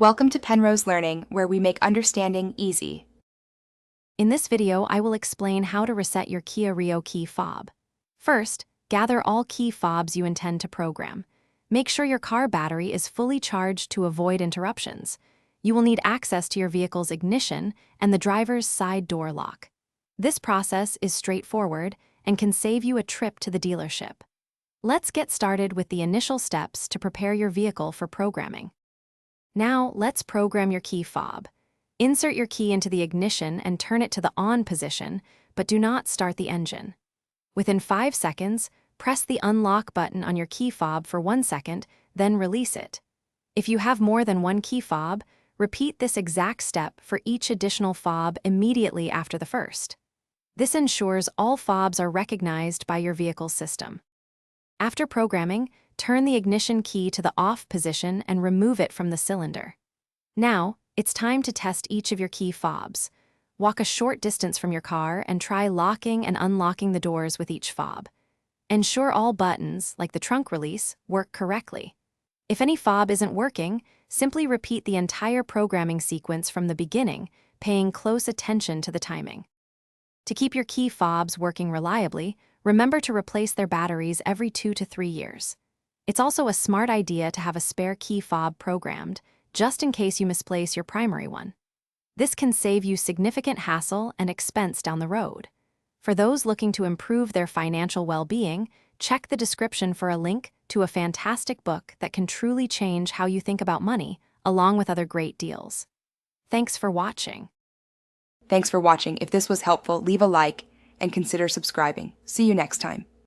Welcome to Penrose Learning, where we make understanding easy. In this video, I will explain how to reset your Kia Rio key fob. First, gather all key fobs you intend to program. Make sure your car battery is fully charged to avoid interruptions. You will need access to your vehicle's ignition and the driver's side door lock. This process is straightforward and can save you a trip to the dealership. Let's get started with the initial steps to prepare your vehicle for programming. Now, let's program your key fob. Insert your key into the ignition and turn it to the on position, but do not start the engine. Within 5 seconds, press the unlock button on your key fob for 1 second, then release it. If you have more than one key fob, repeat this exact step for each additional fob immediately after the first. This ensures all fobs are recognized by your vehicle's system. After programming, turn the ignition key to the off position and remove it from the cylinder. Now, it's time to test each of your key fobs. Walk a short distance from your car and try locking and unlocking the doors with each fob. Ensure all buttons, like the trunk release, work correctly. If any fob isn't working, simply repeat the entire programming sequence from the beginning, paying close attention to the timing. To keep your key fobs working reliably, remember to replace their batteries every 2 to 3 years. It's also a smart idea to have a spare key fob programmed, just in case you misplace your primary one. This can save you significant hassle and expense down the road. For those looking to improve their financial well-being, check the description for a link to a fantastic book that can truly change how you think about money, along with other great deals. Thanks for watching. Thanks for watching. If this was helpful, leave a like and consider subscribing. See you next time.